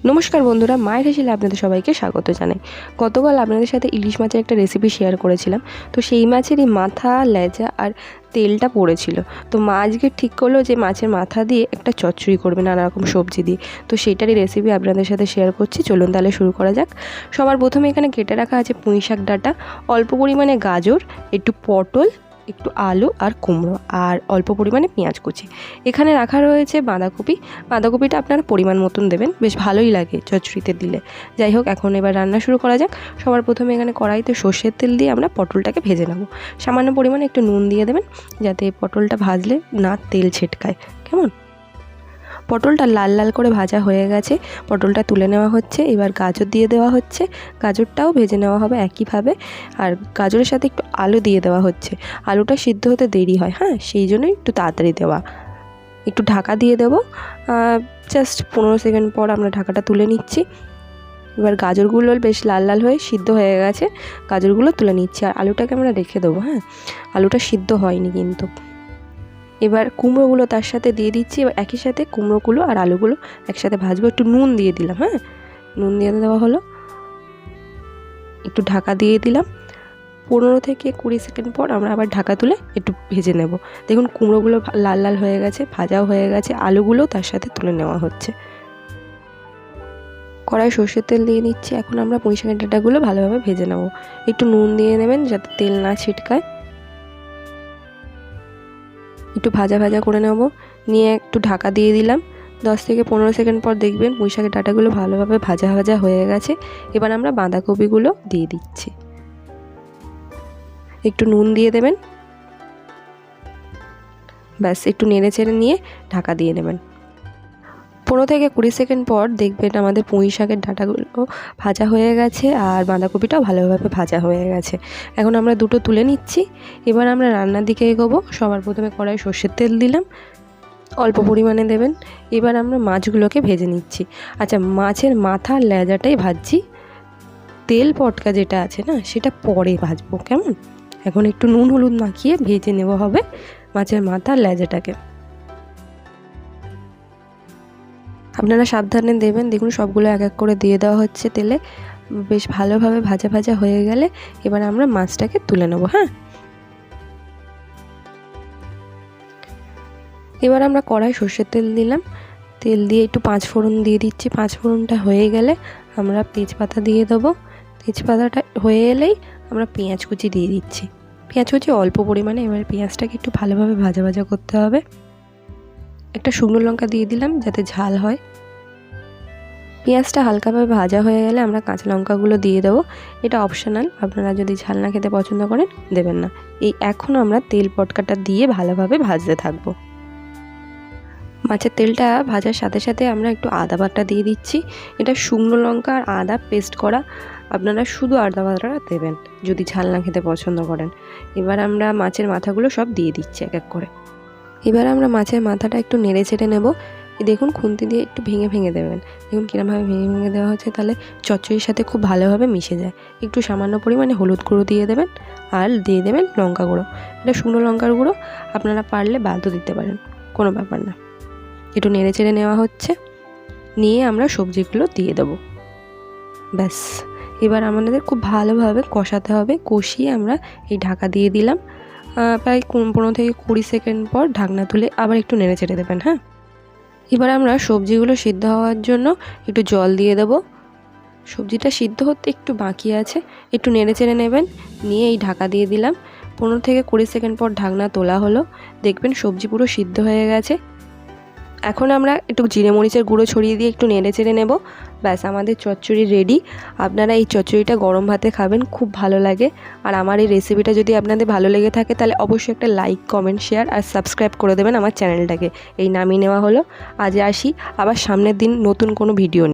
নমস্কার বন্ধুরা, মায়ের হেসেলে আপনাদের সবাইকে স্বাগত জানাই। গতকাল আপনাদের সাথে ইলিশ মাছের একটা রেসিপি শেয়ার করেছিলাম। তো সেই মাছেরই মাথা, লেজা আর তেলটা পড়েছিল। তো মা আজকে ঠিক করলো যে মাছের মাথা দিয়ে একটা চচ্চড়ি করবে নানা রকম সবজি দিয়ে। তো সেইটারই রেসিপি আপনাদের সাথে শেয়ার করছি। চলুন তাহলে শুরু করা যাক। সবার প্রথমে এখানে কেটে রাখা আছে পুঁই শাক ডাঁটা, অল্প পরিমাণে গাজর, একটু পটল, একটু আলু আর কুমড়ো আর অল্প পরিমাণে পেঁয়াজ কুচি। এখানে রাখা রয়েছে বাঁধাকপি। বাঁধাকপিটা আপনারা পরিমাণ মতন দেবেন, বেশ ভালোই লাগে চচ্চড়িতে দিলে। যাই হোক, এখন এবার রান্না শুরু করা যাক। সবার প্রথমে এখানে কড়াইতে সর্ষের তেল দিয়ে আমরা পটলটাকে ভেজে নেব। সামান্য পরিমাণে একটু নুন দিয়ে দেবেন, যাতে পটলটা ভাজলে না তেল ছিটকায়। কেমন? পটলটা লাল লাল করে ভাজা হয়ে গেছে, পটলটা তুলে নেওয়া হচ্ছে। এবার গাজর দিয়ে দেওয়া হচ্ছে, গাজরটাও ভেজে নেওয়া হবে একইভাবে। আর গাজরের সাথে একটু আলু দিয়ে দেওয়া হচ্ছে। আলুটা সিদ্ধ হতে দেরি হয়, হ্যাঁ, সেই জন্যই একটু তাড়াতাড়ি দেওয়া। একটু ঢাকা দিয়ে দেবো, জাস্ট 15 সেকেন্ড পর আমরা ঢাকাটা তুলে নিচ্ছি। এবার গাজরগুলো বেশ লাল লাল হয়ে সিদ্ধ হয়ে গেছে, গাজরগুলো তুলে নিচ্ছি। আর আলুটাকে আমরা রেখে দেবো, হ্যাঁ, আলুটা সিদ্ধ হয়নি কিন্তু। এবার কুমড়োগুলো তার সাথে দিয়ে দিচ্ছি। এবার একই সাথে কুমড়োগুলো আর আলুগুলো একসাথে ভাজবো। একটু নুন দিয়ে দিলাম, হ্যাঁ, নুন দিয়ে দেওয়া হলো। একটু ঢাকা দিয়ে দিলাম। 15 থেকে 20 সেকেন্ড পর আমরা আবার ঢাকা তুলে একটু ভেজে নেব। দেখুন কুমড়োগুলো লাল লাল হয়ে গেছে, ভাজাও হয়ে গেছে, আলুগুলোও তার সাথে তুলে নেওয়া হচ্ছে। কড়াই সর্ষের তেল দিয়ে নিচ্ছি। এখন আমরা পুঁই শাকের ডাঁটাগুলো ভালোভাবে ভেজে নেব। একটু নুন দিয়ে নেবেন যাতে তেল না ছিটকায়। একটু ভাজা ভাজা করে নেব, নিয়ে একটু ঢাকা দিয়ে দিলাম। 10 থেকে 15 সেকেন্ড পর দেখবেন পুঁই শাকের ডাঁটাগুলো ভালোভাবে ভাজা ভাজা হয়ে গেছে। এবার আমরা বাঁধাকপিগুলো দিয়ে দিচ্ছি। একটু নুন দিয়ে দেবেন, ব্যাস একটু নেড়ে চেড়ে নিয়ে ঢাকা দিয়ে নেবেন। 15 থেকে 20 সেকেন্ড পর দেখবেন আমাদের পুঁই শাকের ডাঁটাগুলো ভাজা হয়ে গেছে আর বাঁধাকপিটাও ভালোভাবে ভাজা হয়ে গেছে। এখন আমরা দুটো তুলে নিচ্ছি। এবার আমরা রান্নার দিকে এগোবো। সবার প্রথমে কড়াই সর্ষের তেল দিলাম, অল্প পরিমাণে দেবেন। এবার আমরা মাছগুলোকে ভেজে নিচ্ছি। আচ্ছা, মাছের মাথা লেজাটাই ভাজছি, তেল পটকা যেটা আছে না সেটা পরে ভাজবো, কেমন? এখন একটু নুন হলুদ মাখিয়ে ভেজে নেওয়া হবে মাছের মাথা লেজাটাকে। আপনারা সাবধানে দেবেন। দেখুন সবগুলো এক এক করে দিয়ে দেওয়া হচ্ছে তেলে। বেশ ভালোভাবে ভাজা ভাজা হয়ে গেলে এবার আমরা মাছটাকে তুলে নেব, হ্যাঁ। এবার আমরা কড়াই সর্ষের তেল দিলাম, তেল দিয়ে একটু 5 ফোড়ন দিয়ে দিচ্ছি। 5 ফোড়নটা হয়ে গেলে আমরা তেজপাতা দিয়ে দেবো। তেজপাতাটা হয়ে এলেই আমরা পেঁয়াজ কুচি দিয়ে দিচ্ছি। পেঁয়াজ কুচি অল্প পরিমাণে। এবার পেঁয়াজটাকে একটু ভালোভাবে ভাজা ভাজা করতে হবে। একটা শুকনো লঙ্কা দিয়ে দিলাম যাতে ঝাল হয়। পেঁয়াজটা হালকাভাবে ভাজা হয়ে গেলে আমরা কাঁচা লঙ্কাগুলো দিয়ে দেবো। এটা অপশনাল, আপনারা যদি ঝাল না খেতে পছন্দ করেন দেবেন না। এখন আমরা তেল পটকাটা দিয়ে ভালোভাবে ভাজতে থাকবো। মাছের তেলটা ভাজার সাথে সাথে আমরা একটু আদা বাটা দিয়ে দিচ্ছি। এটা শুকনো লঙ্কা আর আদা পেস্ট করা, আপনারা শুধু আদা বাটাটা দেবেন যদি ঝাল না খেতে পছন্দ করেন। এবার আমরা মাছের মাথাগুলো সব দিয়ে দিচ্ছি এক এক করে। এবার আমরা মাছের মাথাটা একটু নেড়ে চেড়ে নেব। দেখুন খুন্তি দিয়ে একটু ভেঙে ভেঙে দেবেন। দেখুন কীরমভাবে ভেঙে ভেঙে দেওয়া হচ্ছে, তাহলে চচ্চড়ির সাথে খুব ভালোভাবে মিশে যায়। একটু সামান্য পরিমাণে হলুদ গুঁড়ো দিয়ে দেবেন আর দিয়ে দেবেন লঙ্কা গুঁড়ো। এটা শুকনো লঙ্কার গুঁড়ো, আপনারা পারলে বাদও দিতে পারেন, কোনো ব্যাপার না। একটু নেড়ে চেড়ে নেওয়া হচ্ছে, নিয়ে আমরা সবজিগুলো দিয়ে দেবো। ব্যাস এবার আমাদের খুব ভালোভাবে কষাতে হবে। কষিয়ে আমরা এই ঢাকা দিয়ে দিলাম। প্রায় 15 থেকে 20 সেকেন্ড পর ঢাকনা তুলে আবার একটু নেড়ে চেড়ে দেবেন, হ্যাঁ। এবার আমরা সবজিগুলো সিদ্ধ হওয়ার জন্য একটু জল দিয়ে দেবো। সবজিটা সিদ্ধ হতে একটু বাকি আছে, একটু নেড়ে চেড়ে নেবেন। নিয়ে এই ঢাকা দিয়ে দিলাম। 15 থেকে 20 সেকেন্ড পর ঢাকনা তোলা হলো। দেখবেন সবজি পুরো সিদ্ধ হয়ে গেছে। এখন আমরা একটু জিরে মরিচের গুঁড়ো ছড়িয়ে দিয়ে একটু নেড়ে চেড়ে নেব। ব্যাস আমাদের চচ্চড়ি রেডি। আপনারা এই চচ্চড়িটা গরম ভাতে খাবেন, খুব ভালো লাগে। আর আমার এই রেসিপিটা যদি আপনাদের ভালো লেগে থাকে তাহলে অবশ্যই একটা লাইক, কমেন্ট, শেয়ার আর সাবস্ক্রাইব করে দেবেন আমার চ্যানেলটাকে। এই নামিয়ে নেওয়া হলো। আজ আসি, আবার সামনের দিন নতুন কোনো ভিডিও নিয়ে।